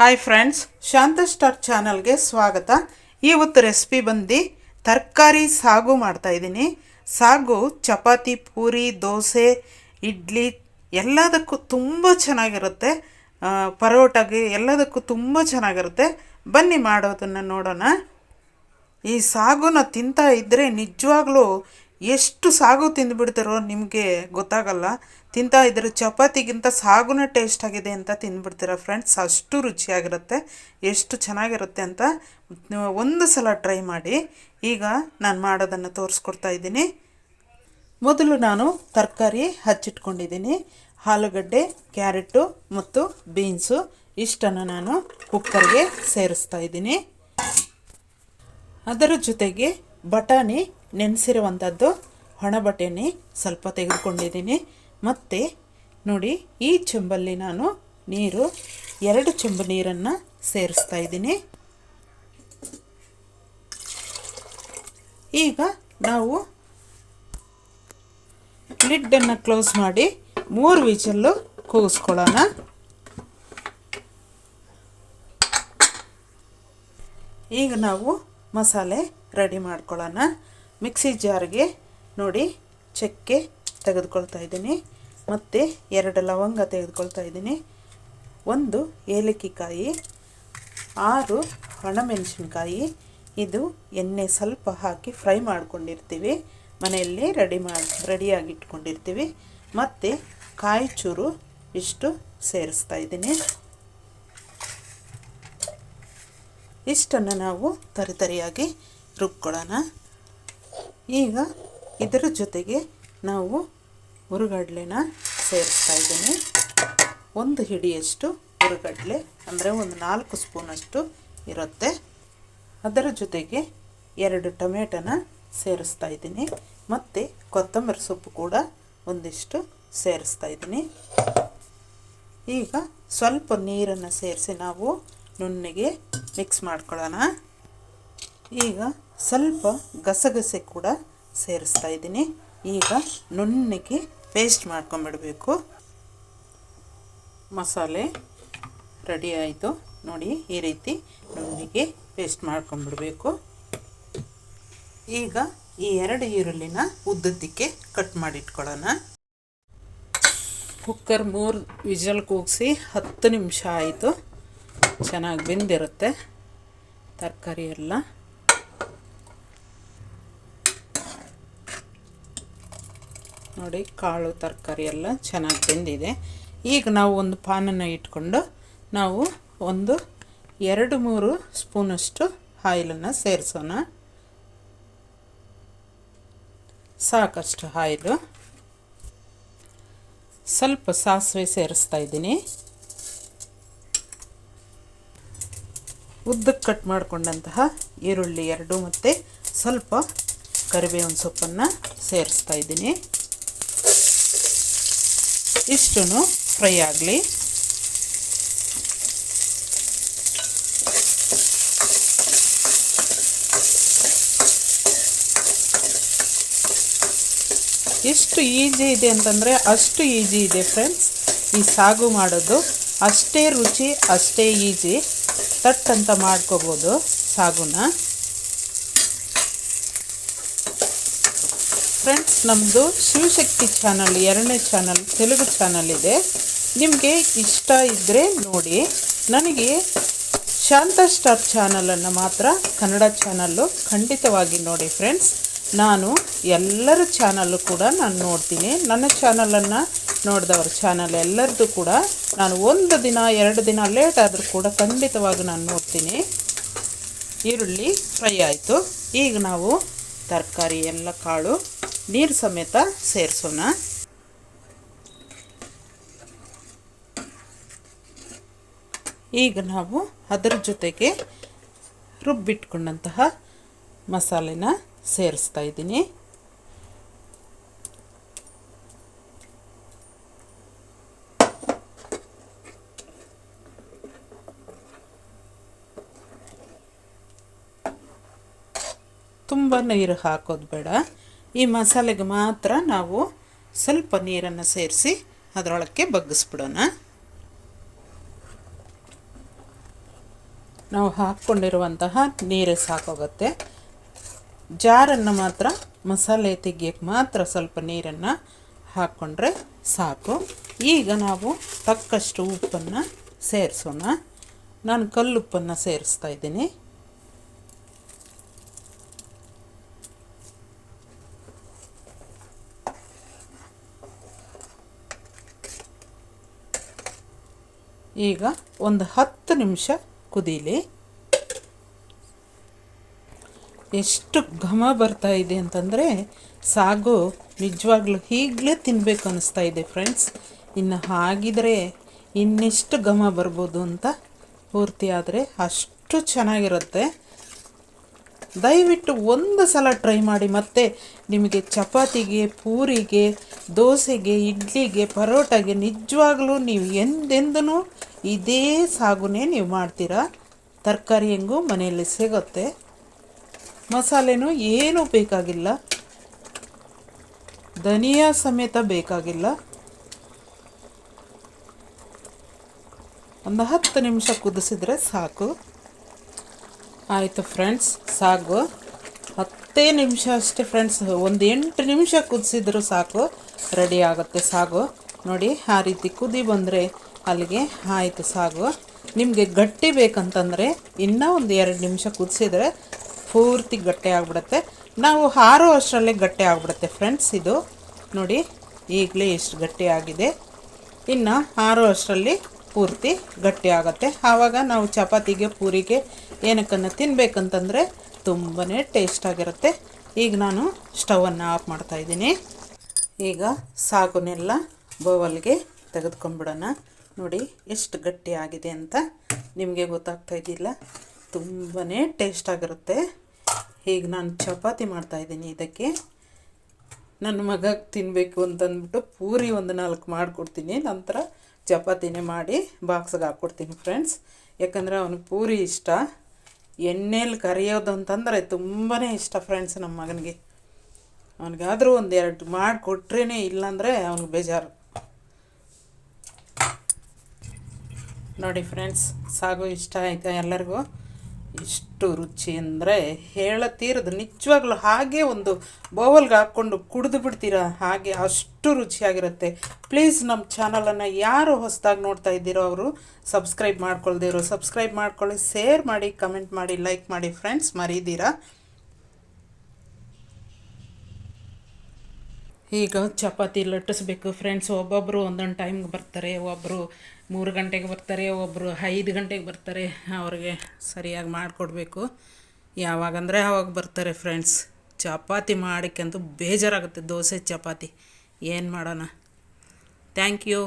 Hi friends, ಶಾಂತ star ಚಾನಲ್ಗೆ ಸ್ವಾಗತ. ಇವತ್ತು ರೆಸಿಪಿ ಬಂದು ತರಕಾರಿ ಸಾಗು ಮಾಡ್ತಾಯಿದ್ದೀನಿ. ಸಾಗು ಚಪಾತಿ, ಪೂರಿ, ದೋಸೆ, ಇಡ್ಲಿ ಎಲ್ಲದಕ್ಕೂ ತುಂಬ ಚೆನ್ನಾಗಿರುತ್ತೆ. ಪರೋಟಾಗೆ ಎಲ್ಲದಕ್ಕೂ ತುಂಬ ಚೆನ್ನಾಗಿರುತ್ತೆ. ಬನ್ನಿ ಮಾಡೋದನ್ನು ನೋಡೋಣ. ಈ ಸಾಗುನ ತಿಂತಾ ಇದ್ದರೆ ನಿಜವಾಗ್ಲೂ ಎಷ್ಟು ಸಾಗು ತಿಂದುಬಿಡ್ತಾರೋ ನಿಮಗೆ ಗೊತ್ತಾಗಲ್ಲ. ತಿಂತಾ ಇದ್ದರೆ ಚಪಾತಿಗಿಂತ ಸಾಗುನೇ ಟೇಸ್ಟ್ ಆಗಿದೆ ಅಂತ ತಿಂದುಬಿಡ್ತೀರ ಫ್ರೆಂಡ್ಸ್. ಅಷ್ಟು ರುಚಿಯಾಗಿರುತ್ತೆ, ಎಷ್ಟು ಚೆನ್ನಾಗಿರುತ್ತೆ ಅಂತ ಒಂದು ಸಲ ಟ್ರೈ ಮಾಡಿ. ಈಗ ನಾನು ಮಾಡೋದನ್ನು ತೋರಿಸ್ಕೊಡ್ತಾ ಇದ್ದೀನಿ. ಮೊದಲು ನಾನು ತರಕಾರಿ ಹಚ್ಚಿಟ್ಕೊಂಡಿದ್ದೀನಿ. ಆಲೂಗಡ್ಡೆ, ಕ್ಯಾರೆಟು ಮತ್ತು ಬೀನ್ಸು ಇಷ್ಟನ್ನು ನಾನು ಕುಕ್ಕರ್ಗೆ ಸೇರಿಸ್ತಾ ಇದ್ದೀನಿ. ಅದರ ಜೊತೆಗೆ ಬಟಾಣಿ ನೆನೆಸಿರುವಂಥದ್ದು ಒಣ ಬಟಾಣಿ ಸ್ವಲ್ಪ ತೆಗೆದುಕೊಂಡಿದ್ದೀನಿ. ಮತ್ತು ನೋಡಿ, ಈ ಚೆಂಬಲ್ಲಿ ನಾನು ನೀರು 2 ಚೆಂಬು ನೀರನ್ನು ಸೇರಿಸ್ತಾ ಇದ್ದೀನಿ. ಈಗ ನಾವು ಲಿಡ್ಡನ್ನು ಕ್ಲೋಸ್ ಮಾಡಿ 3 ವಿಷಲ್ಲು ಕೂಗಿಸ್ಕೊಳ್ಳೋಣ. ಈಗ ನಾವು ಮಸಾಲೆ ರೆಡಿ ಮಾಡ್ಕೊಳ್ಳೋಣ. ಮಿಕ್ಸಿ ಜಾರ್ಗೆ ನೋಡಿ ಚಕ್ಕೆ ತೆಗೆದುಕೊಳ್ತಾ ಇದ್ದೀನಿ, ಮತ್ತು 2 ಲವಂಗ ತೆಗೆದುಕೊಳ್ತಾ ಇದ್ದೀನಿ, 1 ಏಲಕ್ಕಿಕಾಯಿ, 6 ಒಣಮೆಣಸಿನ್ಕಾಯಿ. ಇದು ಎಣ್ಣೆ ಸ್ವಲ್ಪ ಹಾಕಿ ಫ್ರೈ ಮಾಡ್ಕೊಂಡಿರ್ತೀವಿ, ಮನೆಯಲ್ಲಿ ರೆಡಿಯಾಗಿ ಇಟ್ಕೊಂಡಿರ್ತೀವಿ. ಮತ್ತು ಕಾಯಿ ಚೂರು ಇಷ್ಟು ಸೇರಿಸ್ತಾ ಇದ್ದೀನಿ. ಇಷ್ಟನ್ನು ನಾವು ತರಿತರಿಯಾಗಿ ರುಬ್ಕೊಳ್ಳೋಣ. ಈಗ ಇದರ ಜೊತೆಗೆ ನಾವು ಹುರಿಗಡಲೆನ ಸೇರಿಸ್ತಾ ಇದ್ದೀನಿ. 1 ಹಿಡಿಯಷ್ಟು ಹುರಿಗಡಲೆ, ಅಂದರೆ ಒಂದು 4 ಸ್ಪೂನಷ್ಟು ಇರುತ್ತೆ. ಅದರ ಜೊತೆಗೆ 2 ಟೊಮೆಟೊನ ಸೇರಿಸ್ತಾ ಇದ್ದೀನಿ, ಮತ್ತು ಕೊತ್ತಂಬರಿ ಸೊಪ್ಪು ಕೂಡ ಒಂದಿಷ್ಟು ಸೇರಿಸ್ತಾ ಇದ್ದೀನಿ. ಈಗ ಸ್ವಲ್ಪ ನೀರನ್ನು ಸೇರಿಸಿ ನಾವು ನುಣ್ಣಗೆ ಮಿಕ್ಸ್ ಮಾಡ್ಕೊಳ್ಳೋಣ. ಈಗ ಸ್ವಲ್ಪ ಗಸಗಸೆ ಕೂಡ ಸೇರಿಸ್ತಾ ಇದ್ದೀನಿ. ಈಗ ನುಣ್ಣಗೆ ಪೇಸ್ಟ್ ಮಾಡ್ಕೊಂಬಿಡಬೇಕು. ಮಸಾಲೆ ರೆಡಿ ಆಯಿತು ನೋಡಿ, ಈ ರೀತಿ ನುಣ್ಣಗೆ ಪೇಸ್ಟ್ ಮಾಡ್ಕೊಂಬಿಡಬೇಕು. ಈಗ ಈ 2 ಈರುಳ್ಳಿನ ಉದ್ದಕ್ಕೆ ಕಟ್ ಮಾಡಿಟ್ಕೊಳ್ಳೋಣ. ಕುಕ್ಕರ್ 3 ವಿಜಲ್ ಕೂಗಿಸಿ 10 ನಿಮಿಷ ಆಯಿತು. ಚೆನ್ನಾಗಿ ಬೆಂದಿರುತ್ತೆ ತರಕಾರಿ ಎಲ್ಲ. ನೋಡಿ, ಕಾಳು ತರಕಾರಿ ಎಲ್ಲ ಚೆನ್ನಾಗಿ ಬೆಂದಿದೆ. ಈಗ ನಾವು ಒಂದು ಪಾನನ್ನು ಇಟ್ಕೊಂಡು ನಾವು ಒಂದು 2-3 ಸ್ಪೂನಷ್ಟು ಆಯಿಲನ್ನು ಸೇರಿಸೋಣ. ಸಾಕಷ್ಟು ಆಯಿಲು. ಸ್ವಲ್ಪ ಸಾಸಿವೆ ಸೇರಿಸ್ತಾ ಇದ್ದೀನಿ. ಉದ್ದಕ್ಕೆ ಕಟ್ ಮಾಡಿಕೊಂಡಂತಹ ಈರುಳ್ಳಿ 2 ಮತ್ತು ಸ್ವಲ್ಪ ಕರಿಬೇವಿನ ಸೊಪ್ಪನ್ನು ಸೇರಿಸ್ತಾ ಇದ್ದೀನಿ. ಇಷ್ಟೂ ಫ್ರೈ ಆಗಲಿ. ಎಷ್ಟು ಈಜಿ ಇದೆ ಅಂತಂದರೆ ಅಷ್ಟು ಈಜಿ ಇದೆ ಫ್ರೆಂಡ್ಸ್. ಈ ಸಾಗು ಮಾಡೋದು ಅಷ್ಟೇ ರುಚಿ, ಅಷ್ಟೇ ಈಜಿ. ತಟ್ ಅಂತ ಮಾಡ್ಕೋಬೋದು ಸಾಗುನ. ಫ್ರೆಂಡ್ಸ್, ನಮ್ಮದು ಶಿವಶಕ್ತಿ ಚಾನಲ್ 2ನೇ ಚಾನಲ್, ತೆಲುಗು ಚಾನಲ್ ಇದೆ. ನಿಮಗೆ ಇಷ್ಟ ಇದ್ದರೆ ನೋಡಿ. ನನಗೆ ಶಾಂತ ಸ್ಟಾರ್ ಚಾನಲನ್ನು ಮಾತ್ರ ಕನ್ನಡ ಚಾನಲ್ಲು ಖಂಡಿತವಾಗಿ ನೋಡಿ ಫ್ರೆಂಡ್ಸ್. ನಾನು ಎಲ್ಲರ ಚಾನಲ್ಲು ಕೂಡ ನಾನು ನೋಡ್ತೀನಿ. ನನ್ನ ಚಾನಲನ್ನು ನೋಡಿದವ್ರ ಚಾನಲ್ ಎಲ್ಲರದ್ದು ಕೂಡ ನಾನು 1 ದಿನ 2 ದಿನ ಲೇಟ್ ಆದರೂ ಕೂಡ ಖಂಡಿತವಾಗಿ ನಾನು ನೋಡ್ತೀನಿ. ಈರುಳ್ಳಿ ಫ್ರೈ ಆಯಿತು. ಈಗ ನಾವು ತರಕಾರಿ ಎಲ್ಲ ಕಾಳು ನೀರು ಸಮೇತ ಸೇರಿಸೋಣ. ಈಗ ನಾವು ಅದರ ಜೊತೆಗೆ ರುಬ್ಬಿಟ್ಕೊಂಡಂತಹ ಮಸಾಲೆನ ಸೇರಿಸ್ತಾ ಇದ್ದೀನಿ. ತುಂಬ ನೀರು ಹಾಕೋದು ಬೇಡ. ಈ ಮಸಾಲೆಗೆ ಮಾತ್ರ ನಾವು ಸ್ವಲ್ಪ ನೀರನ್ನು ಸೇರಿಸಿ ಅದರೊಳಕ್ಕೆ ಬಗ್ಗಿಸ್ಬಿಡೋಣ. ನಾವು ಹಾಕ್ಕೊಂಡಿರುವಂತಹ ನೀರು ಸಾಕಾಗುತ್ತೆ. ಜಾರನ್ನು ಮಾತ್ರ ಮಸಾಲೆ ತೆಗಿಯೋಕ್ಕೆ ಮಾತ್ರ ಸ್ವಲ್ಪ ನೀರನ್ನು ಹಾಕ್ಕೊಂಡ್ರೆ ಸಾಕು. ಈಗ ನಾವು ತಕ್ಕಷ್ಟು ಉಪ್ಪನ್ನು ಸೇರಿಸೋಣ. ನಾನು ಕಲ್ಲುಪ್ಪನ್ನು ಸೇರಿಸ್ತಾ ಇದ್ದೀನಿ. ಈಗ ಒಂದು 10 ನಿಮಿಷ ಕುದೀಲಿ. ಎಷ್ಟು ಘಮ ಬರ್ತಾ ಇದೆ ಅಂತಂದರೆ ಸಾಗು ನಿಜವಾಗ್ಲೂ ಈಗಲೇ ತಿನ್ನಬೇಕು ಅನ್ನಿಸ್ತಾ ಇದೆ ಫ್ರೆಂಡ್ಸ್. ಇನ್ನು ಹಾಗಿದ್ರೆ ಇನ್ನೆಷ್ಟು ಘಮ ಬರ್ಬೋದು ಅಂತ ಪೂರ್ತಿ ಆದರೆ ಅಷ್ಟು ಚೆನ್ನಾಗಿರುತ್ತೆ. ದಯವಿಟ್ಟು ಒಂದು ಸಲ ಟ್ರೈ ಮಾಡಿ. ಮತ್ತು ನಿಮಗೆ ಚಪಾತಿಗೆ, ಪೂರಿಗೆ, ದೋಸೆಗೆ, ಇಡ್ಲಿಗೆ, ಪರೋಟಾಗೆ ನಿಜವಾಗ್ಲೂ ನೀವು ಎಂದೆಂದೂ ಇದೇ ಸಾಗುನೇ ನೀವು ಮಾಡ್ತೀರಾ. ತರಕಾರಿ ಹೆಂಗೂ ಮನೆಯಲ್ಲಿ ಸಿಗುತ್ತೆ. ಮಸಾಲೆನೂ ಏನೂ ಬೇಕಾಗಿಲ್ಲ, ಧನಿಯಾ ಸಮೇತ ಬೇಕಾಗಿಲ್ಲ. ಒಂದು 10 ನಿಮಿಷ ಕುದಿಸಿದ್ರೆ ಸಾಕು. ಆಯಿತು ಫ್ರೆಂಡ್ಸ್, ಸಾಗು 10 ನಿಮಿಷ ಅಷ್ಟೇ ಫ್ರೆಂಡ್ಸ್. ಒಂದು 8 ನಿಮಿಷ ಕುದಿಸಿದ್ರು ಸಾಕು, ರೆಡಿ ಆಗುತ್ತೆ ಸಾಗು. ನೋಡಿ, ಆ ರೀತಿ ಕುದಿ ಬಂದರೆ ಅಲ್ಲಿಗೆ ಆಯಿತು ಸಾಗು. ನಿಮಗೆ ಗಟ್ಟಿ ಬೇಕಂತಂದರೆ ಇನ್ನೂ ಒಂದು 2 ನಿಮಿಷ ಕುದಿಸಿದ್ರೆ ಪೂರ್ತಿ ಗಟ್ಟಿ ಆಗಿಬಿಡುತ್ತೆ. ನಾವು ಹಾರೋ ಅಷ್ಟರಲ್ಲೇ ಗಟ್ಟಿ ಆಗಿಬಿಡುತ್ತೆ ಫ್ರೆಂಡ್ಸ್. ಇದು ನೋಡಿ, ಈಗಲೇ ಎಷ್ಟು ಗಟ್ಟಿ ಆಗಿದೆ. ಇನ್ನು ಹಾರೋ ಅಷ್ಟರಲ್ಲಿ ಪೂರ್ತಿ ಗಟ್ಟಿ ಆಗುತ್ತೆ. ಆವಾಗ ನಾವು ಚಪಾತಿಗೆ, ಪೂರಿಗೆ ಏನಕ್ಕನ್ನು ತಿನ್ನಬೇಕಂತಂದರೆ ತುಂಬಾ ಟೇಸ್ಟಾಗಿರುತ್ತೆ. ಈಗ ನಾನು ಸ್ಟವನ್ನು ಆಫ್ ಮಾಡ್ತಾಯಿದ್ದೀನಿ. ಈಗ ಸಾಗುನೆಲ್ಲ ಬೌಲ್ಗೆ ತೆಗೆದುಕೊಂಡ್ಬಿಡೋಣ. ನೋಡಿ ಎಷ್ಟು ಗಟ್ಟಿ ಆಗಿದೆ ಅಂತ ನಿಮಗೆ ಗೊತ್ತಾಗ್ತಾ ಇದ್ದಿಲ್ಲ. ತುಂಬಾ ಟೇಸ್ಟಾಗಿರುತ್ತೆ. ಈಗ ನಾನು ಚಪಾತಿ ಮಾಡ್ತಾಯಿದ್ದೀನಿ. ಇದಕ್ಕೆ ನನ್ನ ಮಗಗೆ ತಿನ್ನಬೇಕು ಅಂತಂದ್ಬಿಟ್ಟು ಪೂರಿ ಒಂದು 4 ಮಾಡಿಕೊಡ್ತೀನಿ. ನಂತರ ಚಪಾತಿನೇ ಮಾಡಿ ಬಾಕ್ಸ್ಗೆ ಹಾಕ್ಕೊಡ್ತೀನಿ ಫ್ರೆಂಡ್ಸ್. ಯಾಕಂದರೆ ಅವನಿಗೆ ಪೂರಿ ಇಷ್ಟ. ಎಣ್ಣೆಲಿ ಕರಿಯೋದು ಅಂತಂದರೆ ತುಂಬಾ ಇಷ್ಟ ಫ್ರೆಂಡ್ಸ್ ನಮ್ಮ ಮಗನಿಗೆ. ಅವನಿಗಾದರೂ ಒಂದು 2 ಮಾಡಿಕೊಟ್ರೇ, ಇಲ್ಲಾಂದರೆ ಅವ್ನಿಗೆ ಬೇಜಾರು. ನೋಡಿ ಫ್ರೆಂಡ್ಸ್, ಸಾಗು ಇಷ್ಟ ಆಯಿತಾ ಎಲ್ಲರಿಗೂ? ಇಷ್ಟು ರುಚಿ ಅಂದರೆ ಹೇಳತೀರದು. ನಿಜವಾಗ್ಲೂ ಹಾಗೆ ಒಂದು ಬೌಲ್ಗೆ ಹಾಕ್ಕೊಂಡು ಕುಡಿದು ಬಿಡ್ತೀರಾ, ಹಾಗೆ ಅಷ್ಟು ರುಚಿಯಾಗಿರುತ್ತೆ. ಪ್ಲೀಸ್ ನಮ್ಮ ಚಾನಲನ್ನು ಯಾರು ಹೊಸದಾಗಿ ನೋಡ್ತಾ ಇದ್ದೀರೋ ಅವರು ಸಬ್ಸ್ಕ್ರೈಬ್ ಮಾಡ್ಕೊಳ್ದಿರೋ ಸಬ್ಸ್ಕ್ರೈಬ್ ಮಾಡ್ಕೊಳ್ಳಿ, ಶೇರ್ ಮಾಡಿ, ಕಮೆಂಟ್ ಮಾಡಿ, ಲೈಕ್ ಮಾಡಿ ಫ್ರೆಂಡ್ಸ್, ಮರೀದಿರಾ. ಈಗ ಚಪಾತಿ ಲಟ್ಟಿಸ್ಬೇಕು ಫ್ರೆಂಡ್ಸ್. ಒಬ್ಬೊಬ್ಬರು ಒಂದೊಂದು ಟೈಮ್ಗೆ ಬರ್ತಾರೆ, ಒಬ್ಬರು 3 ಗಂಟೆಗೆ ಬರ್ತಾರೆ, ಒಬ್ಬರು 5 ಗಂಟೆಗೆ ಬರ್ತಾರೆ. ಅವ್ರಿಗೆ ಸರಿಯಾಗಿ ಮಾಡಿಕೊಡ್ಬೇಕು. ಯಾವಾಗಂದರೆ ಆವಾಗ ಬರ್ತಾರೆ ಫ್ರೆಂಡ್ಸ್. ಚಪಾತಿ ಮಾಡೋಕ್ಕಂತೂ ಬೇಜಾರಾಗುತ್ತೆ, ದೋಸೆ ಚಪಾತಿ. ಏನು ಮಾಡೋಣ. Thank you.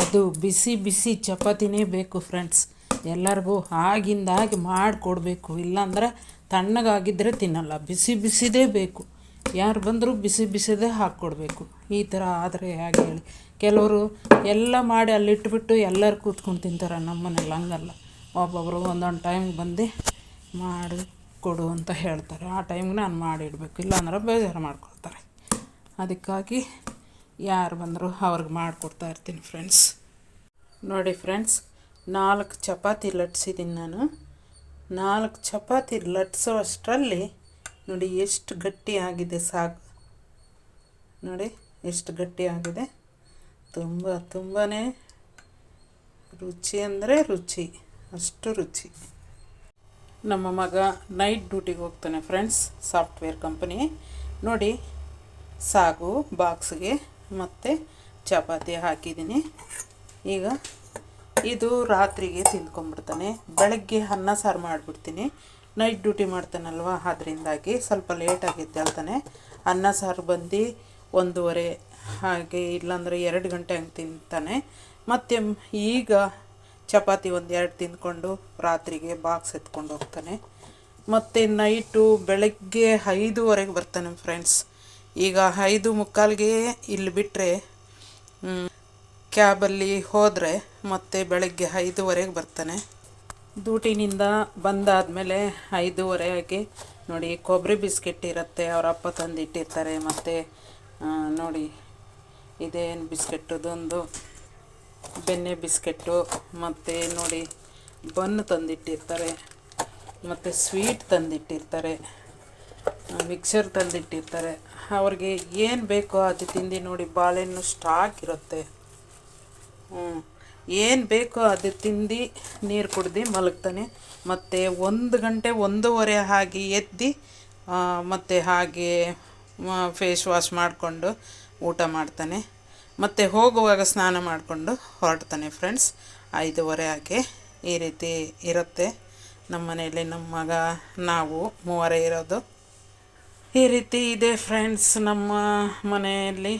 ಅದು ಬಿಸಿ ಬಿಸಿ ಚಪಾತಿನೇ ಬೇಕು ಫ್ರೆಂಡ್ಸ್. ಎಲ್ಲರಿಗೂ ಆಗಿಂದಾಗಿ ಮಾಡಿಕೊಡ್ಬೇಕು. ಇಲ್ಲಾಂದರೆ ತಣ್ಣಗಾಗಿದ್ದರೆ ತಿನ್ನಲ್ಲ, ಬಿಸಿ ಬಿಸಿದೇ ಬೇಕು. ಯಾರು ಬಂದರೂ ಬಿಸಿ ಬಿಸಿದೇ ಹಾಕ್ಕೊಡ್ಬೇಕು. ಈ ಥರ ಆದರೆ ಹೇಗೆ ಹೇಳಿ? ಕೆಲವರು ಎಲ್ಲ ಮಾಡಿ ಅಲ್ಲಿಟ್ಬಿಟ್ಟು ಎಲ್ಲರೂ ಕೂತ್ಕೊಂಡು ತಿಂತಾರೆ. ನಮ್ಮ ಮನೇಲಿ ಹಂಗಲ್ಲ. ಒಬ್ಬೊಬ್ಬರು ಒಂದೊಂದು ಟೈಮ್ಗೆ ಬಂದು ಮಾಡಿ ಕೊಡು ಅಂತ ಹೇಳ್ತಾರೆ. ಆ ಟೈಮ್ಗೆ ನಾನು ಮಾಡಿಡಬೇಕು, ಇಲ್ಲಾಂದ್ರೆ ಬೇಜಾರು ಮಾಡ್ಕೊಳ್ತಾರೆ. ಅದಕ್ಕಾಗಿ ಯಾರು ಬಂದರೂ ಅವ್ರಿಗೆ ಮಾಡಿಕೊಡ್ತಾ ಇರ್ತೀನಿ ಫ್ರೆಂಡ್ಸ್. ನೋಡಿ ಫ್ರೆಂಡ್ಸ್, 4 ಚಪಾತಿ ಲಟ್ಸಿದ್ದೀನಿ ನಾನು. 4 ಚಪಾತಿ ಲಟ್ಸೋ ಅಷ್ಟರಲ್ಲಿ ನೋಡಿ ಎಷ್ಟು ಗಟ್ಟಿ ಆಗಿದೆ ಸಾಗು. ನೋಡಿ ಎಷ್ಟು ಗಟ್ಟಿ ಆಗಿದೆ. ತುಂಬಾ ರುಚಿ ಅಂದರೆ ರುಚಿ, ಅಷ್ಟು ರುಚಿ. ನಮ್ಮ ಮಗ ನೈಟ್ ಡ್ಯೂಟಿಗೆ ಹೋಗ್ತಾನೆ ಫ್ರೆಂಡ್ಸ್, ಸಾಫ್ಟ್ವೇರ್ ಕಂಪನಿ. ನೋಡಿ, ಸಾಗು ಬಾಕ್ಸ್ಗೆ ಮತ್ತು ಚಪಾತಿ ಹಾಕಿದ್ದೀನಿ. ಈಗ ಇದು ರಾತ್ರಿಗೆ ತಿಂದ್ಕೊಂಡ್ಬಿಡ್ತಾನೆ. ಬೆಳಗ್ಗೆ ಅನ್ನ ಸಾರು ಮಾಡಿಬಿಡ್ತೀನಿ. ನೈಟ್ ಡ್ಯೂಟಿ ಮಾಡ್ತಾನಲ್ವ, ಅದರಿಂದಾಗಿ ಸ್ವಲ್ಪ ಲೇಟಾಗಿ ಎದ್ದೇಳ್ತಾನೆ. ಅನ್ನ ಸಾರು ಬಂದು 1:30 ಹಾಗೆ, ಇಲ್ಲಾಂದರೆ 2 ಗಂಟೆ ಹಂಗೆ ತಿಂತಾನೆ. ಮತ್ತು ಈಗ ಚಪಾತಿ 1-2 ತಿಂದ್ಕೊಂಡು ರಾತ್ರಿಗೆ ಬಾಕ್ಸ್ ಎತ್ಕೊಂಡು ಹೋಗ್ತಾನೆ. ಮತ್ತು ನೈಟು ಬೆಳಗ್ಗೆ 5:30ಗೆ ಬರ್ತಾನೆ ಫ್ರೆಂಡ್ಸ್. ಈಗ 5:45ಗೆ ಇಲ್ಲಿ ಬಿಟ್ಟರೆ ಕ್ಯಾಬಲ್ಲಿ ಹೋದರೆ ಮತ್ತೆ ಬೆಳಗ್ಗೆ 5:30ಗೆ ಬರ್ತಾನೆ. ಡ್ಯೂಟಿನಿಂದ ಬಂದಾದಮೇಲೆ 5:30ಗೆ ನೋಡಿ ಕೊಬ್ಬರಿ ಬಿಸ್ಕೆಟ್ ಇರುತ್ತೆ, ಅವರ ಅಪ್ಪ ತಂದಿಟ್ಟಿರ್ತಾರೆ. ಮತ್ತು ನೋಡಿ ಇದೇನು ಬಿಸ್ಕೆಟ್, ಅದೊಂದು ಬೆಣ್ಣೆ ಬಿಸ್ಕೆಟ್ಟು. ಮತ್ತು ನೋಡಿ ಬನ್ ತಂದಿಟ್ಟಿರ್ತಾರೆ, ಮತ್ತು ಸ್ವೀಟ್ ತಂದಿಟ್ಟಿರ್ತಾರೆ, ಮಿಕ್ಸರ್ ತಂದಿಟ್ಟಿರ್ತಾರೆ. ಅವ್ರಿಗೆ ಏನು ಬೇಕೋ ಅದು ತಿಂದು ನೋಡಿ. ಬಾಳೆಹಣ್ಣು ಸ್ಟಾಕ್ ಇರುತ್ತೆ. ಏನು ಬೇಕೋ ಅದು ತಿಂದು ನೀರು ಕುಡ್ದು ಮಲಗ್ತಾನೆ. ಮತ್ತು 1 ಗಂಟೆ 1:30 ಹಾಗೆ ಎದ್ದು ಮತ್ತು ಹಾಗೆ ಫೇಸ್ ವಾಶ್ ಮಾಡಿಕೊಂಡು ಊಟ ಮಾಡ್ತಾನೆ. ಮತ್ತು ಹೋಗುವಾಗ ಸ್ನಾನ ಮಾಡಿಕೊಂಡು ಹೊರಡ್ತಾನೆ ಫ್ರೆಂಡ್ಸ್. 5:30 ಹಾಗೆ ಈ ರೀತಿ ಇರುತ್ತೆ ನಮ್ಮ ಮನೆಯಲ್ಲಿ. ನಮ್ಮ ಮಗ, ನಾವು 3 ಇರೋದು. ಈ ರೀತಿ ಇದೆ ಫ್ರೆಂಡ್ಸ್ ನಮ್ಮ ಮನೆಯಲ್ಲಿ.